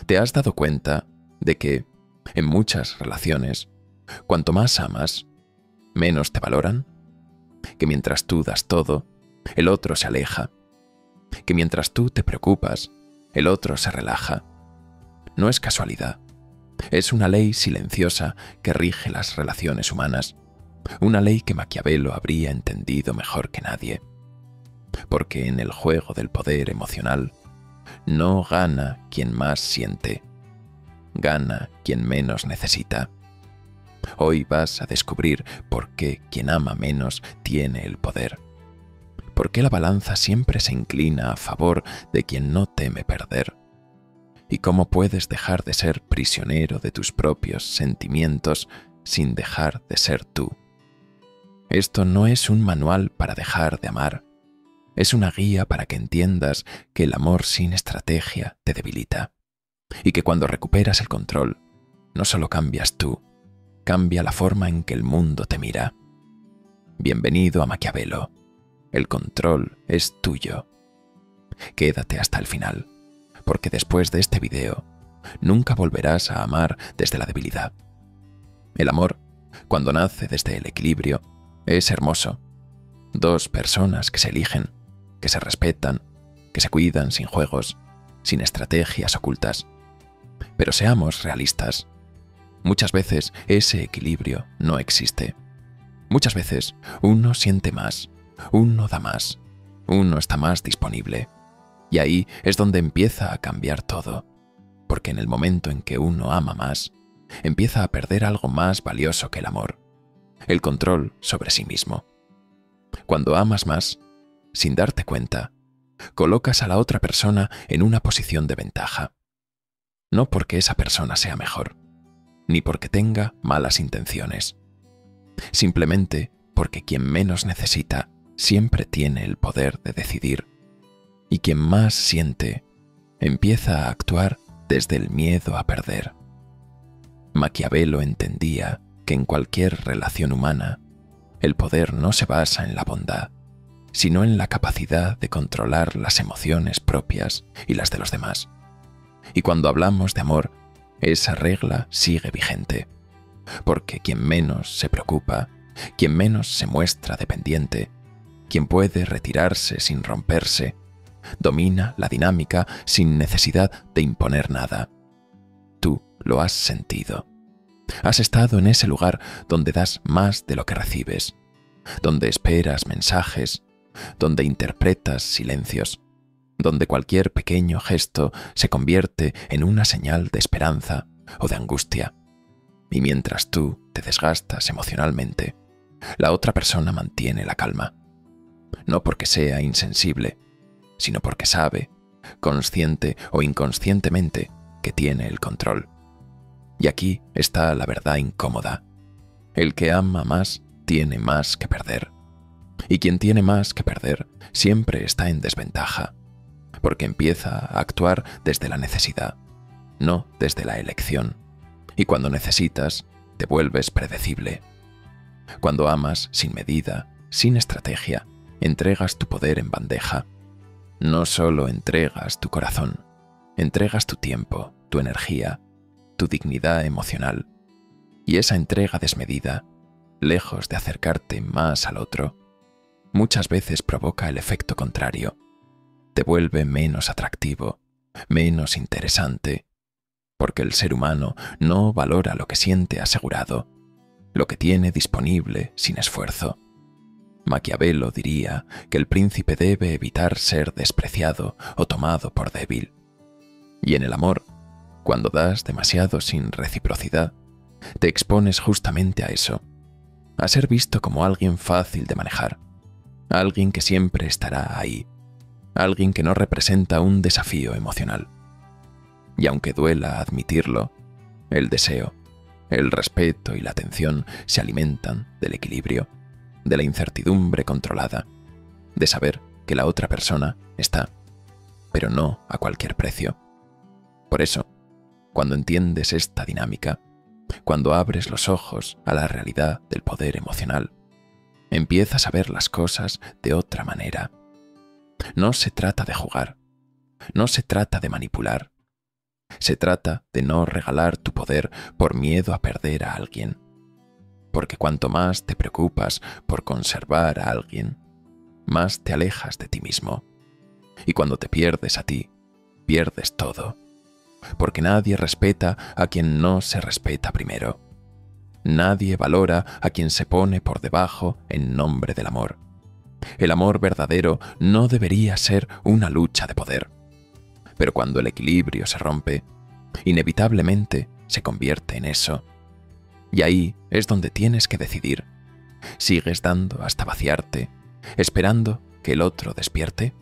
¿Te has dado cuenta de que, en muchas relaciones, cuanto más amas, menos te valoran? Que mientras tú das todo, el otro se aleja. Que mientras tú te preocupas, el otro se relaja. No es casualidad. Es una ley silenciosa que rige las relaciones humanas. Una ley que Maquiavelo habría entendido mejor que nadie. Porque en el juego del poder emocional, no gana quien más siente, gana quien menos necesita. Hoy vas a descubrir por qué quien ama menos tiene el poder. Por qué la balanza siempre se inclina a favor de quien no teme perder. Y cómo puedes dejar de ser prisionero de tus propios sentimientos sin dejar de ser tú. Esto no es un manual para dejar de amar. Es una guía para que entiendas que el amor sin estrategia te debilita. Y que cuando recuperas el control, no solo cambias tú, cambia la forma en que el mundo te mira. Bienvenido a Maquiavelo. El control es tuyo. Quédate hasta el final, porque después de este video, nunca volverás a amar desde la debilidad. El amor, cuando nace desde el equilibrio, es hermoso. Dos personas que se eligen, que se respetan, que se cuidan sin juegos, sin estrategias ocultas. Pero seamos realistas. Muchas veces ese equilibrio no existe. Muchas veces uno siente más, uno da más, uno está más disponible. Y ahí es donde empieza a cambiar todo. Porque en el momento en que uno ama más, empieza a perder algo más valioso que el amor, el control sobre sí mismo. Cuando amas más, sin darte cuenta, colocas a la otra persona en una posición de ventaja. No porque esa persona sea mejor, ni porque tenga malas intenciones. Simplemente porque quien menos necesita siempre tiene el poder de decidir. Y quien más siente, empieza a actuar desde el miedo a perder. Maquiavelo entendía que en cualquier relación humana, el poder no se basa en la bondad, sino en la capacidad de controlar las emociones propias y las de los demás. Y cuando hablamos de amor, esa regla sigue vigente, porque quien menos se preocupa, quien menos se muestra dependiente, quien puede retirarse sin romperse, domina la dinámica sin necesidad de imponer nada. Tú lo has sentido. Has estado en ese lugar donde das más de lo que recibes, donde esperas mensajes, donde interpretas silencios, donde cualquier pequeño gesto se convierte en una señal de esperanza o de angustia. Y mientras tú te desgastas emocionalmente, la otra persona mantiene la calma. No porque sea insensible, sino porque sabe, consciente o inconscientemente, que tiene el control. Y aquí está la verdad incómoda. El que ama más tiene más que perder. Y quien tiene más que perder siempre está en desventaja, porque empieza a actuar desde la necesidad, no desde la elección. Y cuando necesitas, te vuelves predecible. Cuando amas sin medida, sin estrategia, entregas tu poder en bandeja. No solo entregas tu corazón, entregas tu tiempo, tu energía, tu dignidad emocional. Y esa entrega desmedida, lejos de acercarte más al otro, muchas veces provoca el efecto contrario. Te vuelve menos atractivo, menos interesante, porque el ser humano no valora lo que siente asegurado, lo que tiene disponible sin esfuerzo. Maquiavelo diría que el príncipe debe evitar ser despreciado o tomado por débil. Y en el amor, cuando das demasiado sin reciprocidad, te expones justamente a eso, a ser visto como alguien fácil de manejar, alguien que siempre estará ahí, alguien que no representa un desafío emocional. Y aunque duela admitirlo, el deseo, el respeto y la atención se alimentan del equilibrio, de la incertidumbre controlada, de saber que la otra persona está, pero no a cualquier precio. Por eso, cuando entiendes esta dinámica, cuando abres los ojos a la realidad del poder emocional, empiezas a ver las cosas de otra manera. No se trata de jugar, no se trata de manipular, Se trata de no regalar tu poder por miedo a perder a alguien. Porque cuanto más te preocupas por conservar a alguien, más te alejas de ti mismo. Y cuando te pierdes a ti, pierdes todo. Porque nadie respeta a quien no se respeta primero. Nadie valora a quien se pone por debajo en nombre del amor. El amor verdadero no debería ser una lucha de poder. Pero cuando el equilibrio se rompe, inevitablemente se convierte en eso. Y ahí es donde tienes que decidir. ¿Sigues dando hasta vaciarte, esperando que el otro despierte?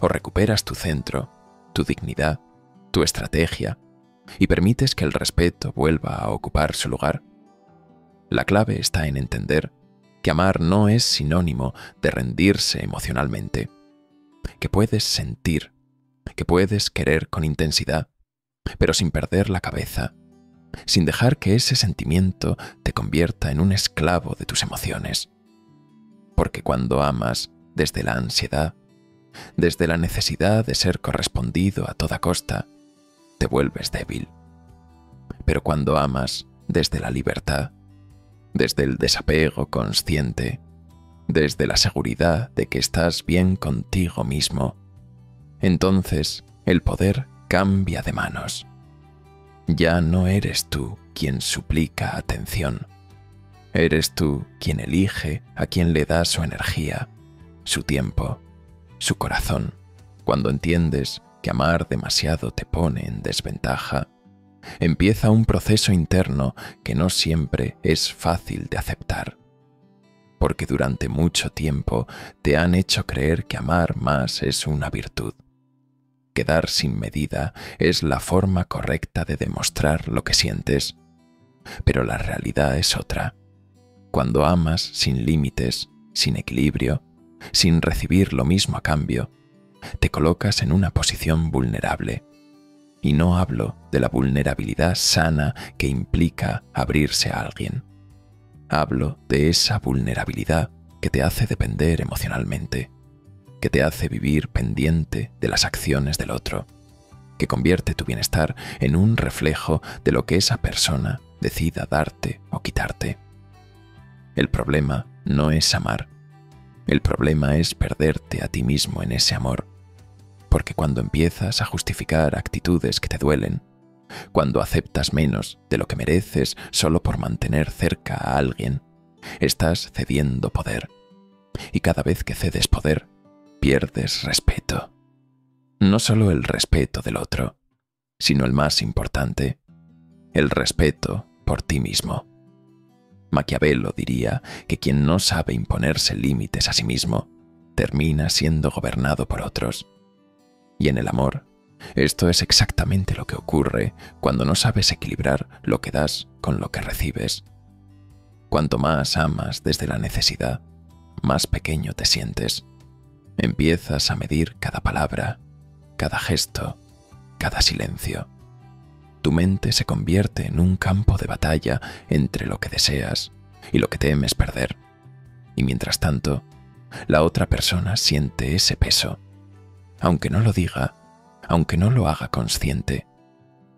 ¿O recuperas tu centro, tu dignidad, tu estrategia y permites que el respeto vuelva a ocupar su lugar? La clave está en entender que amar no es sinónimo de rendirse emocionalmente, que puedes sentir, que puedes querer con intensidad, pero sin perder la cabeza, sin dejar que ese sentimiento te convierta en un esclavo de tus emociones. Porque cuando amas desde la ansiedad, desde la necesidad de ser correspondido a toda costa, te vuelves débil. Pero cuando amas desde la libertad, desde el desapego consciente, desde la seguridad de que estás bien contigo mismo, entonces el poder cambia de manos. Ya no eres tú quien suplica atención. Eres tú quien elige a quien le da su energía, su tiempo, su corazón. Cuando entiendes que amar demasiado te pone en desventaja, empieza un proceso interno que no siempre es fácil de aceptar. Porque durante mucho tiempo te han hecho creer que amar más es una virtud. Que dar sin medida es la forma correcta de demostrar lo que sientes. Pero la realidad es otra. Cuando amas sin límites, sin equilibrio, sin recibir lo mismo a cambio, te colocas en una posición vulnerable. Y no hablo de la vulnerabilidad sana que implica abrirse a alguien. Hablo de esa vulnerabilidad que te hace depender emocionalmente, que te hace vivir pendiente de las acciones del otro, que convierte tu bienestar en un reflejo de lo que esa persona decida darte o quitarte. El problema no es amar. El problema es perderte a ti mismo en ese amor. Porque cuando empiezas a justificar actitudes que te duelen, cuando aceptas menos de lo que mereces solo por mantener cerca a alguien, estás cediendo poder. Y cada vez que cedes poder, pierdes respeto. No solo el respeto del otro, sino el más importante, el respeto por ti mismo. Maquiavelo diría que quien no sabe imponerse límites a sí mismo, termina siendo gobernado por otros. Y en el amor, esto es exactamente lo que ocurre cuando no sabes equilibrar lo que das con lo que recibes. Cuanto más amas desde la necesidad, más pequeño te sientes. Empiezas a medir cada palabra, cada gesto, cada silencio. Tu mente se convierte en un campo de batalla entre lo que deseas y lo que temes perder. Y mientras tanto, la otra persona siente ese peso. Aunque no lo diga, aunque no lo haga consciente,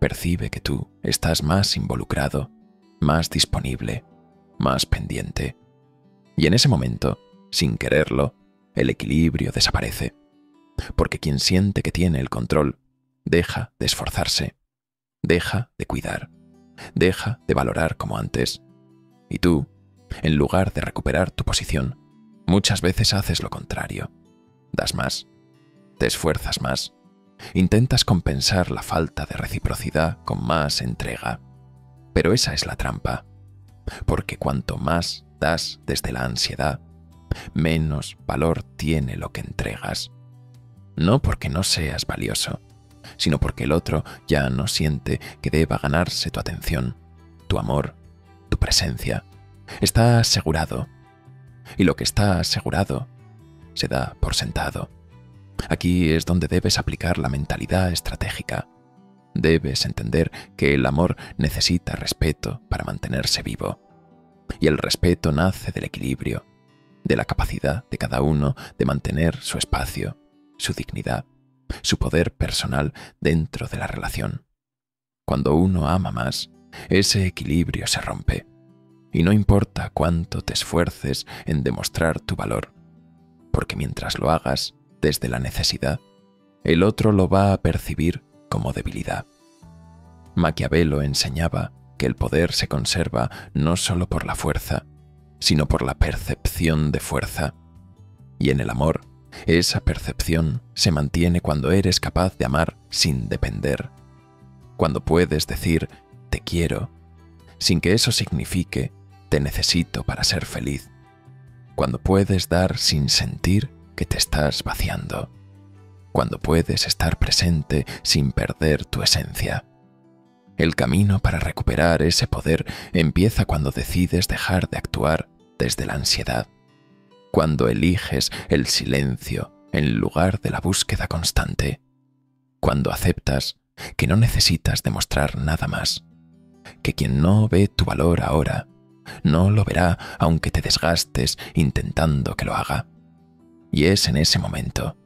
percibe que tú estás más involucrado, más disponible, más pendiente. Y en ese momento, sin quererlo, el equilibrio desaparece. Porque quien siente que tiene el control, deja de esforzarse, deja de cuidar, deja de valorar como antes. Y tú, en lugar de recuperar tu posición, muchas veces haces lo contrario. Das más, te esfuerzas más, intentas compensar la falta de reciprocidad con más entrega. Pero esa es la trampa, porque cuanto más das desde la ansiedad, menos valor tiene lo que entregas. No porque no seas valioso, sino porque el otro ya no siente que deba ganarse tu atención, tu amor, tu presencia. Está asegurado. Y lo que está asegurado se da por sentado. Aquí es donde debes aplicar la mentalidad estratégica. Debes entender que el amor necesita respeto para mantenerse vivo. Y el respeto nace del equilibrio, de la capacidad de cada uno de mantener su espacio, su dignidad, su poder personal dentro de la relación. cuando uno ama más, ese equilibrio se rompe. Y no importa cuánto te esfuerces en demostrar tu valor, porque mientras lo hagas desde la necesidad, el otro lo va a percibir como debilidad. Maquiavelo enseñaba que el poder se conserva no solo por la fuerza, sino por la percepción de fuerza. Y en el amor, esa percepción se mantiene cuando eres capaz de amar sin depender, cuando puedes decir «te quiero», sin que eso signifique «te necesito para ser feliz», cuando puedes dar sin sentir que te estás vaciando, cuando puedes estar presente sin perder tu esencia. El camino para recuperar ese poder empieza cuando decides dejar de actuar desde la ansiedad, cuando eliges el silencio en lugar de la búsqueda constante, cuando aceptas que no necesitas demostrar nada más, que quien no ve tu valor ahora no lo verá aunque te desgastes intentando que lo haga. Y es en ese momento,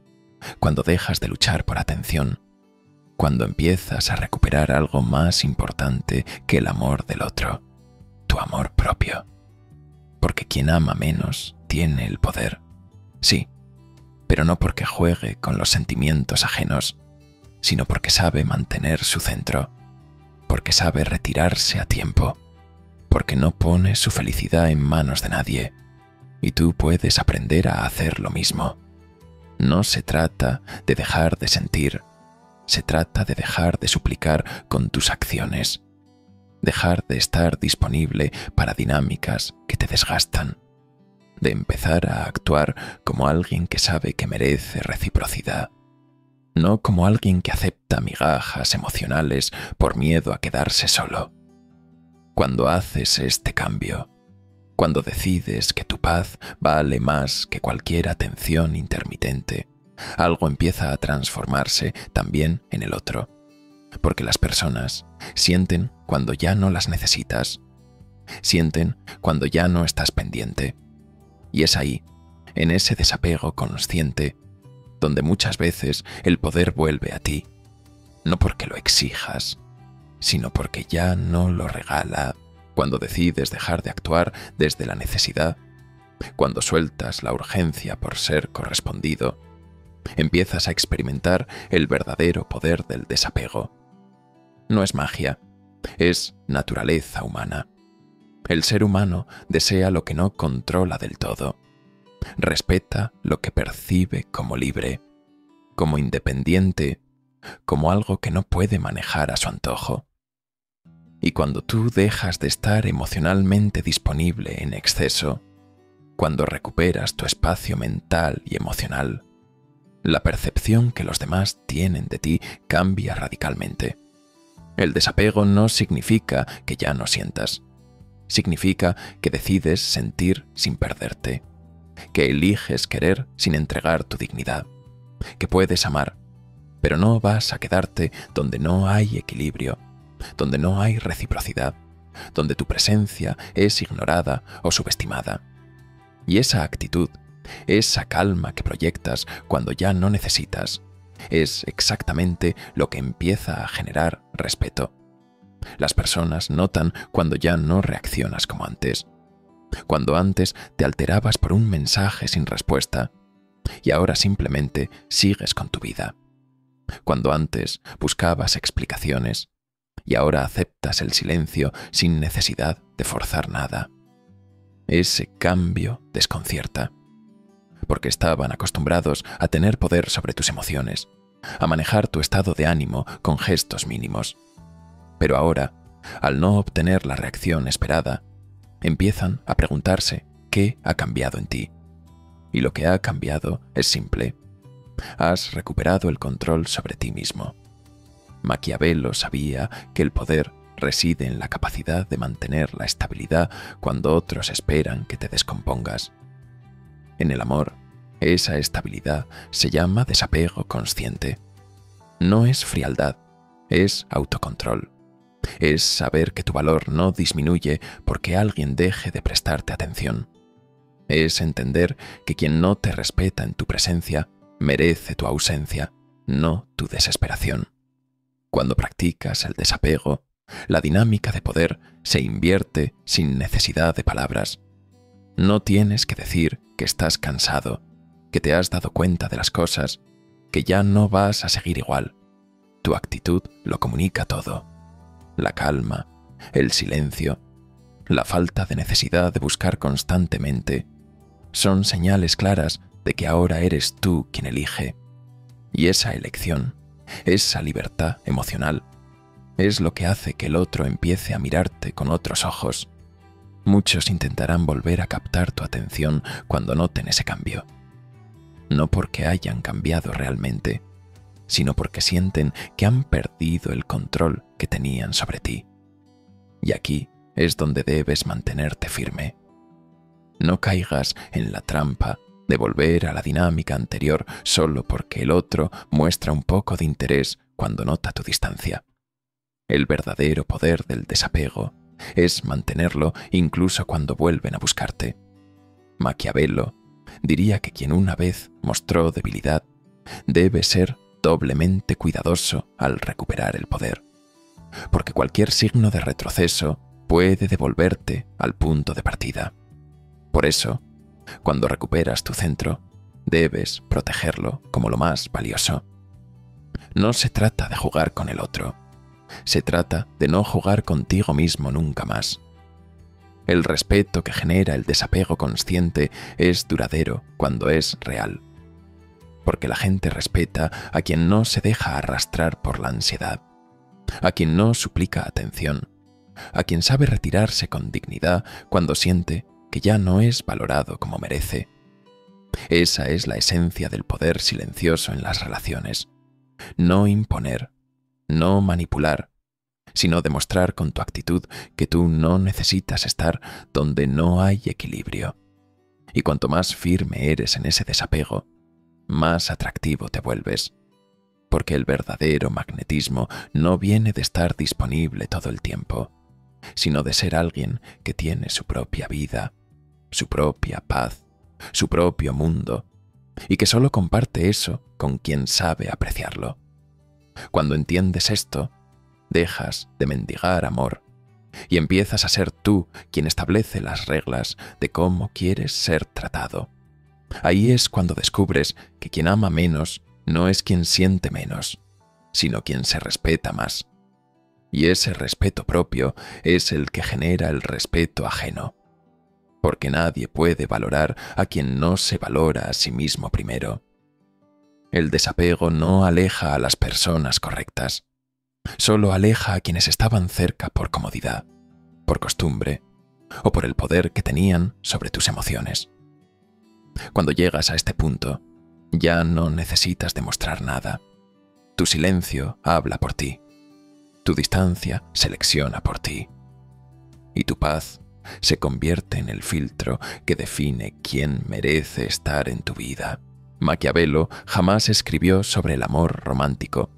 cuando dejas de luchar por atención, cuando empiezas a recuperar algo más importante que el amor del otro, tu amor propio. Porque quien ama menos tiene el poder, sí, pero no porque juegue con los sentimientos ajenos, sino porque sabe mantener su centro, porque sabe retirarse a tiempo, porque no pone su felicidad en manos de nadie, y tú puedes aprender a hacer lo mismo. No se trata de dejar de sentir, se trata de dejar de suplicar con tus acciones, dejar de estar disponible para dinámicas que te desgastan, de empezar a actuar como alguien que sabe que merece reciprocidad, no como alguien que acepta migajas emocionales por miedo a quedarse solo. Cuando haces este cambio, cuando decides que tu paz vale más que cualquier atención intermitente, algo empieza a transformarse también en el otro, porque las personas sienten cuando ya no las necesitas, sienten cuando ya no estás pendiente, y es ahí, en ese desapego consciente, donde muchas veces el poder vuelve a ti, no porque lo exijas, sino porque ya no lo regala, cuando decides dejar de actuar desde la necesidad, cuando sueltas la urgencia por ser correspondido, empiezas a experimentar el verdadero poder del desapego. No es magia, es naturaleza humana. El ser humano desea lo que no controla del todo, respeta lo que percibe como libre, como independiente, como algo que no puede manejar a su antojo. Y cuando tú dejas de estar emocionalmente disponible en exceso, cuando recuperas tu espacio mental y emocional, la percepción que los demás tienen de ti cambia radicalmente. El desapego no significa que ya no sientas, significa que decides sentir sin perderte, que eliges querer sin entregar tu dignidad, que puedes amar, pero no vas a quedarte donde no hay equilibrio, donde no hay reciprocidad, donde tu presencia es ignorada o subestimada. Y esa actitud, esa calma que proyectas cuando ya no necesitas, es exactamente lo que empieza a generar respeto. Las personas notan cuando ya no reaccionas como antes, cuando antes te alterabas por un mensaje sin respuesta y ahora simplemente sigues con tu vida, cuando antes buscabas explicaciones y ahora aceptas el silencio sin necesidad de forzar nada. Ese cambio desconcierta, porque estaban acostumbrados a tener poder sobre tus emociones, a manejar tu estado de ánimo con gestos mínimos. Pero ahora, al no obtener la reacción esperada, empiezan a preguntarse qué ha cambiado en ti. Y lo que ha cambiado es simple. Has recuperado el control sobre ti mismo. Maquiavelo sabía que el poder reside en la capacidad de mantener la estabilidad cuando otros esperan que te descompongas. En el amor, esa estabilidad se llama desapego consciente. No es frialdad, es autocontrol. Es saber que tu valor no disminuye porque alguien deje de prestarte atención. Es entender que quien no te respeta en tu presencia merece tu ausencia, no tu desesperación. Cuando practicas el desapego, la dinámica de poder se invierte sin necesidad de palabras. No tienes que decir que estás cansado, que te has dado cuenta de las cosas, que ya no vas a seguir igual. Tu actitud lo comunica todo. La calma, el silencio, la falta de necesidad de buscar constantemente, son señales claras de que ahora eres tú quien elige. Y esa elección, esa libertad emocional, es lo que hace que el otro empiece a mirarte con otros ojos. Muchos intentarán volver a captar tu atención cuando noten ese cambio. No porque hayan cambiado realmente, sino porque sienten que han perdido el control que tenían sobre ti. Y aquí es donde debes mantenerte firme. No caigas en la trampa de volver a la dinámica anterior solo porque el otro muestra un poco de interés cuando nota tu distancia. El verdadero poder del desapego es mantenerlo incluso cuando vuelven a buscarte. Maquiavelo diría que quien una vez mostró debilidad debe ser doblemente cuidadoso al recuperar el poder, porque cualquier signo de retroceso puede devolverte al punto de partida. Por eso, cuando recuperas tu centro, debes protegerlo como lo más valioso. No se trata de jugar con el otro, se trata de no jugar contigo mismo nunca más. El respeto que genera el desapego consciente es duradero cuando es real, porque la gente respeta a quien no se deja arrastrar por la ansiedad, a quien no suplica atención, a quien sabe retirarse con dignidad cuando siente que ya no es valorado como merece. Esa es la esencia del poder silencioso en las relaciones. No imponer, no manipular, sino demostrar con tu actitud que tú no necesitas estar donde no hay equilibrio. Y cuanto más firme eres en ese desapego, más atractivo te vuelves, porque el verdadero magnetismo no viene de estar disponible todo el tiempo, sino de ser alguien que tiene su propia vida, su propia paz, su propio mundo, y que solo comparte eso con quien sabe apreciarlo. Cuando entiendes esto, dejas de mendigar amor y empiezas a ser tú quien establece las reglas de cómo quieres ser tratado. Ahí es cuando descubres que quien ama menos no es quien siente menos, sino quien se respeta más. Y ese respeto propio es el que genera el respeto ajeno, porque nadie puede valorar a quien no se valora a sí mismo primero. El desapego no aleja a las personas correctas, solo aleja a quienes estaban cerca por comodidad, por costumbre o por el poder que tenían sobre tus emociones. Cuando llegas a este punto, ya no necesitas demostrar nada. Tu silencio habla por ti, tu distancia selecciona por ti, y tu paz se convierte en el filtro que define quién merece estar en tu vida. Maquiavelo jamás escribió sobre el amor romántico,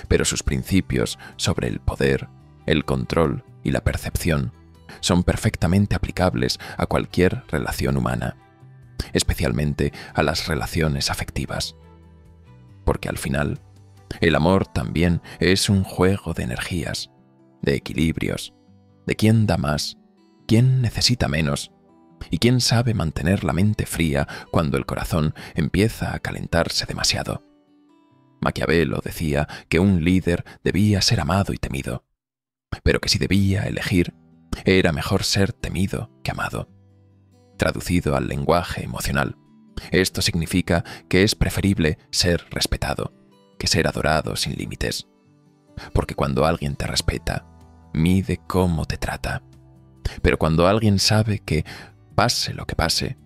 pero sus principios sobre el poder, el control y la percepción son perfectamente aplicables a cualquier relación humana, especialmente a las relaciones afectivas. Porque al final, el amor también es un juego de energías, de equilibrios, de quién da más, quién necesita menos, y quién sabe mantener la mente fría cuando el corazón empieza a calentarse demasiado. Maquiavelo decía que un líder debía ser amado y temido, pero que si debía elegir, era mejor ser temido que amado. Traducido al lenguaje emocional, esto significa que es preferible ser respetado que ser adorado sin límites, porque cuando alguien te respeta, mide cómo te trata. Pero cuando alguien sabe que, pase lo que pase,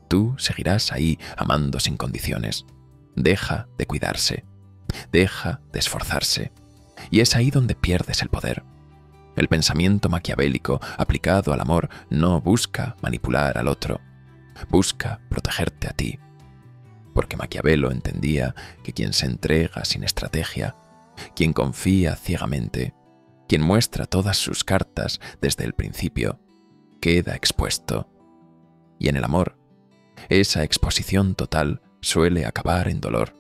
tú seguirás ahí amando sin condiciones, deja de cuidarse, deja de esforzarse, y es ahí donde pierdes el poder. El pensamiento maquiavélico aplicado al amor no busca manipular al otro, busca protegerte a ti. Porque Maquiavelo entendía que quien se entrega sin estrategia, quien confía ciegamente, quien muestra todas sus cartas desde el principio, queda expuesto. Y en el amor, esa exposición total suele acabar en dolor,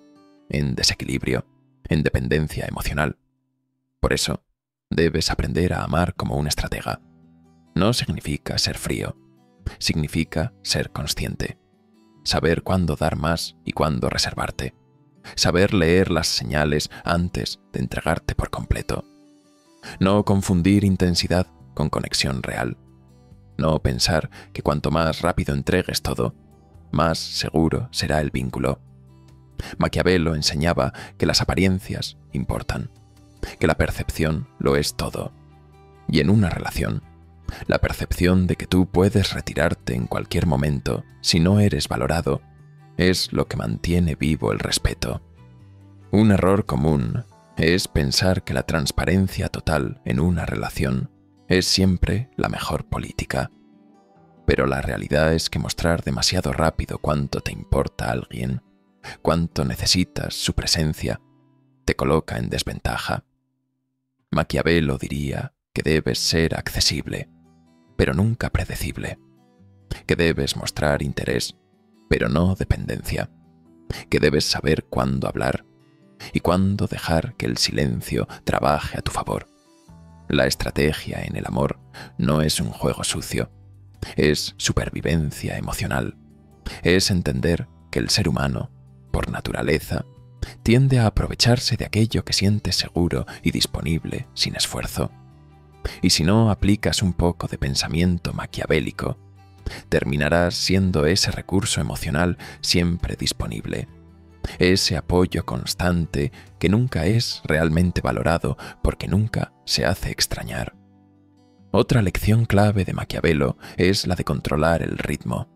en desequilibrio, en dependencia emocional. Por eso, debes aprender a amar como un estratega. No significa ser frío, significa ser consciente. Saber cuándo dar más y cuándo reservarte. Saber leer las señales antes de entregarte por completo. No confundir intensidad con conexión real. No pensar que cuanto más rápido entregues todo, más seguro será el vínculo. Maquiavelo enseñaba que las apariencias importan, que la percepción lo es todo. Y en una relación, la percepción de que tú puedes retirarte en cualquier momento si no eres valorado es lo que mantiene vivo el respeto. Un error común es pensar que la transparencia total en una relación es siempre la mejor política. Pero la realidad es que mostrar demasiado rápido cuánto te importa a alguien, cuánto necesitas su presencia, te coloca en desventaja. Maquiavelo diría que debes ser accesible, pero nunca predecible, que debes mostrar interés, pero no dependencia, que debes saber cuándo hablar y cuándo dejar que el silencio trabaje a tu favor. La estrategia en el amor no es un juego sucio, es supervivencia emocional, es entender que el ser humano, por naturaleza, tiende a aprovecharse de aquello que siente seguro y disponible sin esfuerzo. Y si no aplicas un poco de pensamiento maquiavélico, terminarás siendo ese recurso emocional siempre disponible, ese apoyo constante que nunca es realmente valorado porque nunca se hace extrañar. Otra lección clave de Maquiavelo es la de controlar el ritmo.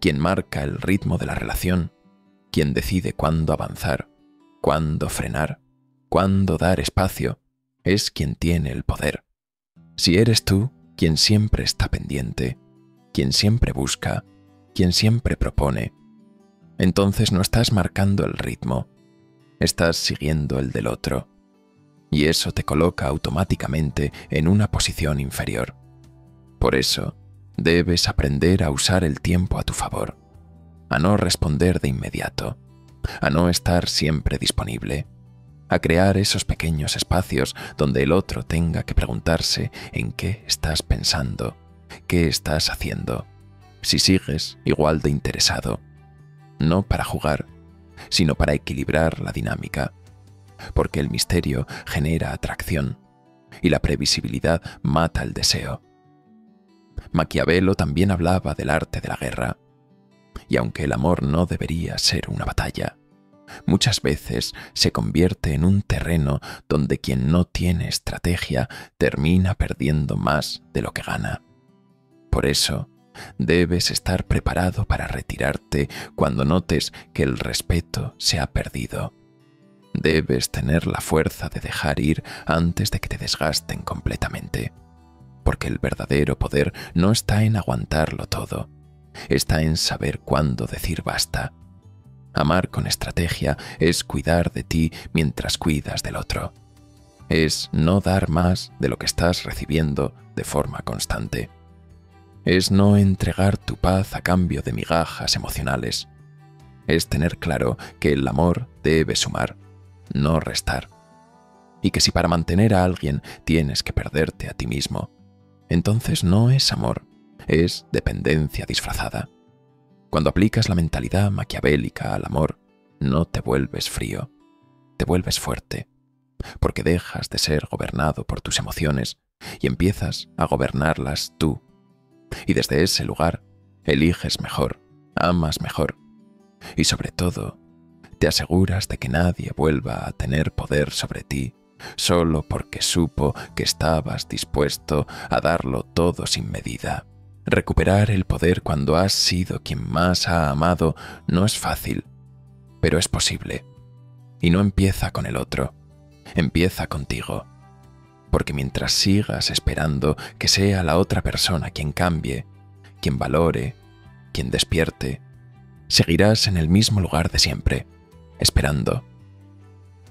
Quien marca el ritmo de la relación, quien decide cuándo avanzar, cuándo frenar, cuándo dar espacio, es quien tiene el poder. Si eres tú quien siempre está pendiente, quien siempre busca, quien siempre propone, entonces no estás marcando el ritmo, estás siguiendo el del otro, y eso te coloca automáticamente en una posición inferior. Por eso, debes aprender a usar el tiempo a tu favor, a no responder de inmediato, a no estar siempre disponible, a crear esos pequeños espacios donde el otro tenga que preguntarse en qué estás pensando, qué estás haciendo, si sigues igual de interesado, no para jugar, sino para equilibrar la dinámica, porque el misterio genera atracción y la previsibilidad mata el deseo. Maquiavelo también hablaba del arte de la guerra, y aunque el amor no debería ser una batalla, muchas veces se convierte en un terreno donde quien no tiene estrategia termina perdiendo más de lo que gana. Por eso, debes estar preparado para retirarte cuando notes que el respeto se ha perdido. Debes tener la fuerza de dejar ir antes de que te desgasten completamente, porque el verdadero poder no está en aguantarlo todo, está en saber cuándo decir basta. Amar con estrategia es cuidar de ti mientras cuidas del otro. Es no dar más de lo que estás recibiendo de forma constante. Es no entregar tu paz a cambio de migajas emocionales. Es tener claro que el amor debe sumar, no restar. Y que si para mantener a alguien tienes que perderte a ti mismo, entonces no es amor, es dependencia disfrazada. Cuando aplicas la mentalidad maquiavélica al amor, no te vuelves frío, te vuelves fuerte, porque dejas de ser gobernado por tus emociones y empiezas a gobernarlas tú. Y desde ese lugar, eliges mejor, amas mejor, y sobre todo, te aseguras de que nadie vuelva a tener poder sobre ti solo porque supo que estabas dispuesto a darlo todo sin medida. Recuperar el poder cuando has sido quien más ha amado no es fácil, pero es posible. Y no empieza con el otro, empieza contigo. Porque mientras sigas esperando que sea la otra persona quien cambie, quien valore, quien despierte, seguirás en el mismo lugar de siempre, esperando.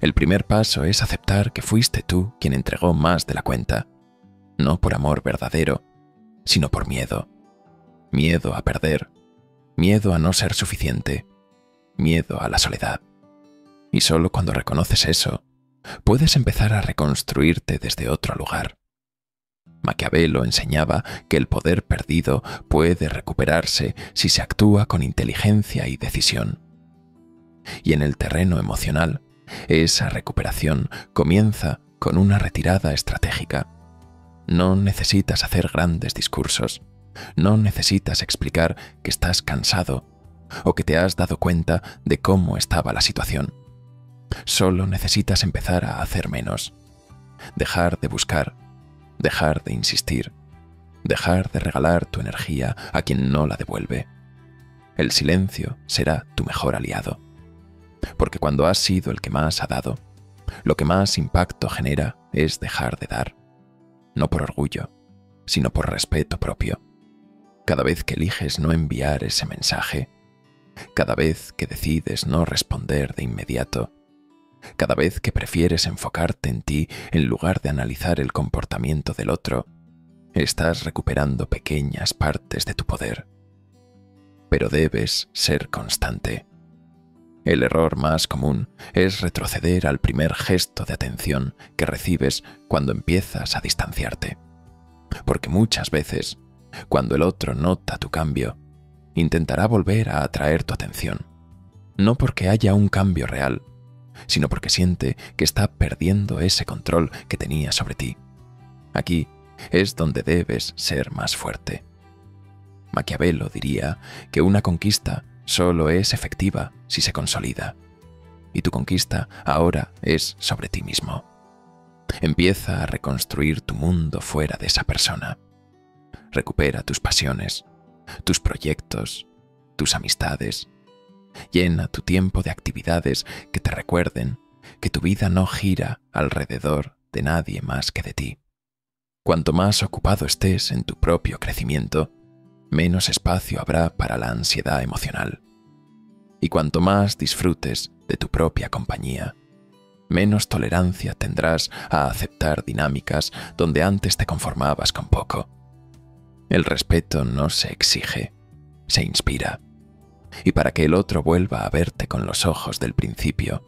El primer paso es aceptar que fuiste tú quien entregó más de la cuenta, no por amor verdadero, sino por miedo. Miedo a perder, miedo a no ser suficiente, miedo a la soledad. Y solo cuando reconoces eso, puedes empezar a reconstruirte desde otro lugar. Maquiavelo enseñaba que el poder perdido puede recuperarse si se actúa con inteligencia y decisión. Y en el terreno emocional, esa recuperación comienza con una retirada estratégica. No necesitas hacer grandes discursos, no necesitas explicar que estás cansado o que te has dado cuenta de cómo estaba la situación. Solo necesitas empezar a hacer menos, dejar de buscar, dejar de insistir, dejar de regalar tu energía a quien no la devuelve. El silencio será tu mejor aliado, porque cuando has sido el que más ha dado, lo que más impacto genera es dejar de dar, no por orgullo, sino por respeto propio. Cada vez que eliges no enviar ese mensaje, cada vez que decides no responder de inmediato, cada vez que prefieres enfocarte en ti en lugar de analizar el comportamiento del otro, estás recuperando pequeñas partes de tu poder. Pero debes ser constante. El error más común es retroceder al primer gesto de atención que recibes cuando empiezas a distanciarte. Porque muchas veces, cuando el otro nota tu cambio, intentará volver a atraer tu atención. No porque haya un cambio real, sino porque siente que está perdiendo ese control que tenía sobre ti. Aquí es donde debes ser más fuerte. Maquiavelo diría que una conquista solo es efectiva si se consolida, y tu conquista ahora es sobre ti mismo. Empieza a reconstruir tu mundo fuera de esa persona. Recupera tus pasiones, tus proyectos, tus amistades. Llena tu tiempo de actividades que te recuerden que tu vida no gira alrededor de nadie más que de ti. Cuanto más ocupado estés en tu propio crecimiento, menos espacio habrá para la ansiedad emocional. Y cuanto más disfrutes de tu propia compañía, menos tolerancia tendrás a aceptar dinámicas donde antes te conformabas con poco. El respeto no se exige, se inspira. Y para que el otro vuelva a verte con los ojos del principio,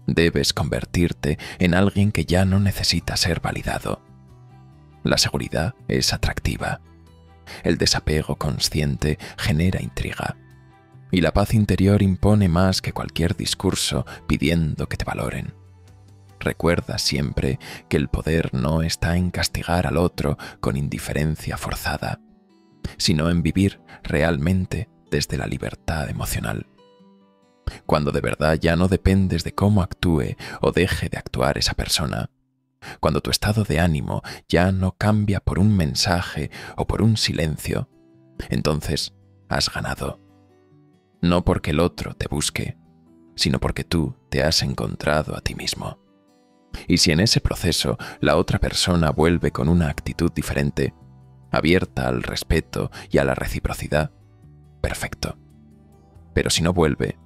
debes convertirte en alguien que ya no necesita ser validado. La seguridad es atractiva. El desapego consciente genera intriga. Y la paz interior impone más que cualquier discurso pidiendo que te valoren. Recuerda siempre que el poder no está en castigar al otro con indiferencia forzada, sino en vivir realmente desde la libertad emocional. Cuando de verdad ya no dependes de cómo actúe o deje de actuar esa persona, cuando tu estado de ánimo ya no cambia por un mensaje o por un silencio, entonces has ganado. No porque el otro te busque, sino porque tú te has encontrado a ti mismo. Y si en ese proceso la otra persona vuelve con una actitud diferente, abierta al respeto y a la reciprocidad, perfecto. Pero si no vuelve,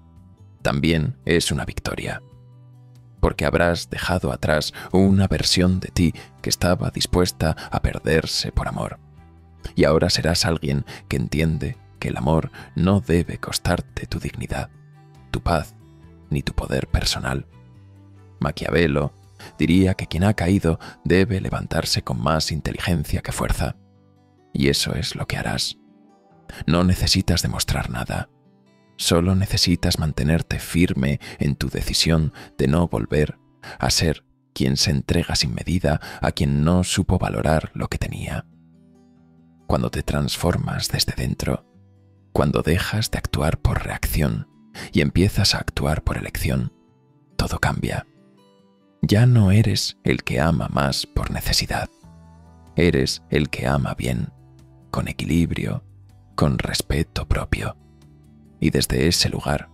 también es una victoria, porque habrás dejado atrás una versión de ti que estaba dispuesta a perderse por amor, y ahora serás alguien que entiende que el amor no debe costarte tu dignidad, tu paz, ni tu poder personal. Maquiavelo diría que quien ha caído debe levantarse con más inteligencia que fuerza, y eso es lo que harás. No necesitas demostrar nada, solo necesitas mantenerte firme en tu decisión de no volver a ser quien se entrega sin medida a quien no supo valorar lo que tenía. Cuando te transformas desde dentro, cuando dejas de actuar por reacción y empiezas a actuar por elección, todo cambia. Ya no eres el que ama más por necesidad, eres el que ama bien, con equilibrio, con respeto propio. Y desde ese lugar,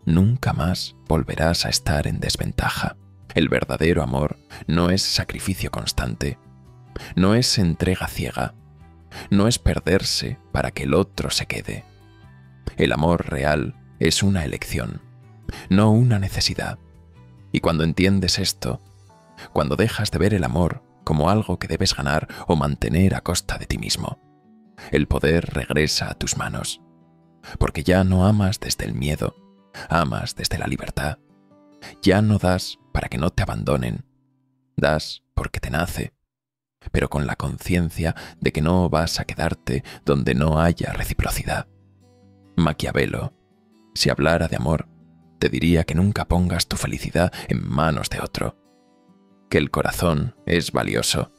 nunca más volverás a estar en desventaja. El verdadero amor no es sacrificio constante, no es entrega ciega, no es perderse para que el otro se quede. El amor real es una elección, no una necesidad. Y cuando entiendes esto, cuando dejas de ver el amor como algo que debes ganar o mantener a costa de ti mismo, el poder regresa a tus manos, porque ya no amas desde el miedo, amas desde la libertad. Ya no das para que no te abandonen, das porque te nace, pero con la conciencia de que no vas a quedarte donde no haya reciprocidad. Maquiavelo, si hablara de amor, te diría que nunca pongas tu felicidad en manos de otro, que el corazón es valioso,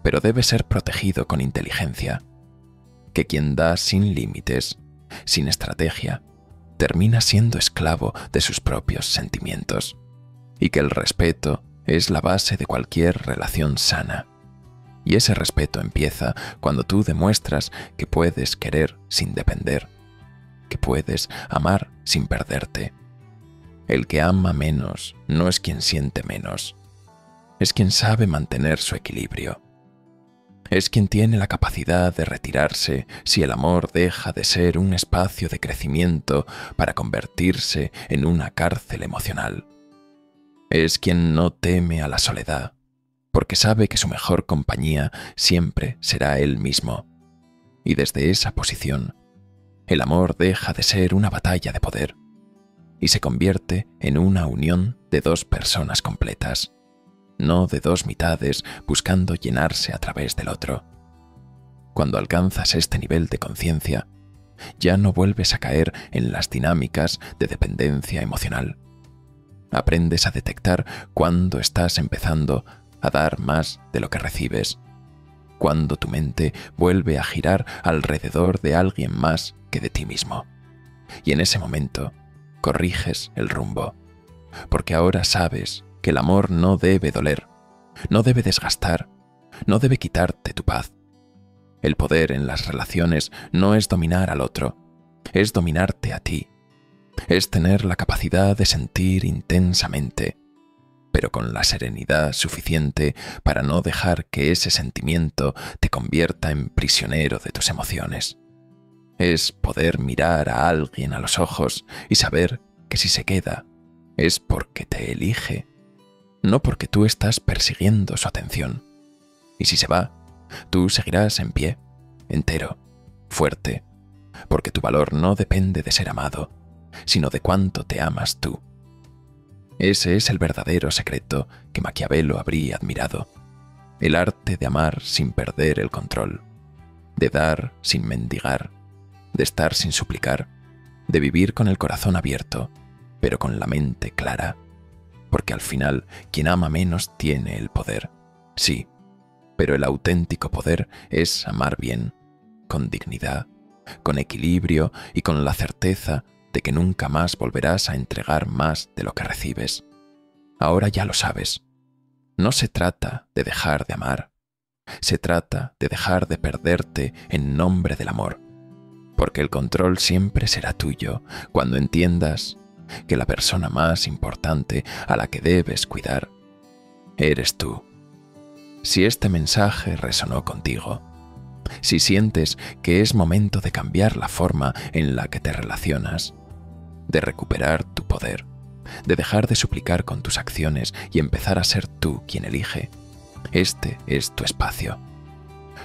pero debe ser protegido con inteligencia, que quien da sin límites, sin estrategia, termina siendo esclavo de sus propios sentimientos, y que el respeto es la base de cualquier relación sana. Y ese respeto empieza cuando tú demuestras que puedes querer sin depender, que puedes amar sin perderte. El que ama menos no es quien siente menos, es quien sabe mantener su equilibrio. Es quien tiene la capacidad de retirarse si el amor deja de ser un espacio de crecimiento para convertirse en una cárcel emocional. Es quien no teme a la soledad, porque sabe que su mejor compañía siempre será él mismo. Y desde esa posición, el amor deja de ser una batalla de poder y se convierte en una unión de dos personas completas, no de dos mitades buscando llenarse a través del otro. Cuando alcanzas este nivel de conciencia, ya no vuelves a caer en las dinámicas de dependencia emocional. Aprendes a detectar cuándo estás empezando a dar más de lo que recibes, cuando tu mente vuelve a girar alrededor de alguien más que de ti mismo. Y en ese momento, corriges el rumbo, porque ahora sabes que el amor no debe doler, no debe desgastar, no debe quitarte tu paz. El poder en las relaciones no es dominar al otro, es dominarte a ti. Es tener la capacidad de sentir intensamente, pero con la serenidad suficiente para no dejar que ese sentimiento te convierta en prisionero de tus emociones. Es poder mirar a alguien a los ojos y saber que si se queda es porque te elige, no porque tú estás persiguiendo su atención. Y si se va, tú seguirás en pie, entero, fuerte, porque tu valor no depende de ser amado, sino de cuánto te amas tú. Ese es el verdadero secreto que Maquiavelo habría admirado, el arte de amar sin perder el control, de dar sin mendigar, de estar sin suplicar, de vivir con el corazón abierto, pero con la mente clara, porque al final quien ama menos tiene el poder, sí, pero el auténtico poder es amar bien, con dignidad, con equilibrio y con la certeza de que nunca más volverás a entregar más de lo que recibes. Ahora ya lo sabes. No se trata de dejar de amar, se trata de dejar de perderte en nombre del amor, porque el control siempre será tuyo cuando entiendas que la persona más importante a la que debes cuidar eres tú. Si este mensaje resonó contigo, si sientes que es momento de cambiar la forma en la que te relacionas, de recuperar tu poder, de dejar de suplicar con tus acciones y empezar a ser tú quien elige, este es tu espacio.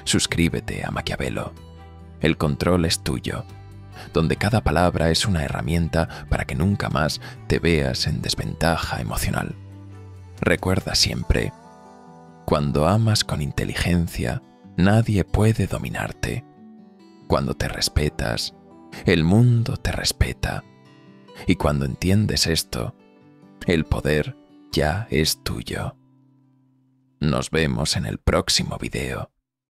Suscríbete a Maquiavelo. El control es tuyo, donde cada palabra es una herramienta para que nunca más te veas en desventaja emocional. Recuerda siempre, cuando amas con inteligencia, nadie puede dominarte. Cuando te respetas, el mundo te respeta. Y cuando entiendes esto, el poder ya es tuyo. Nos vemos en el próximo video.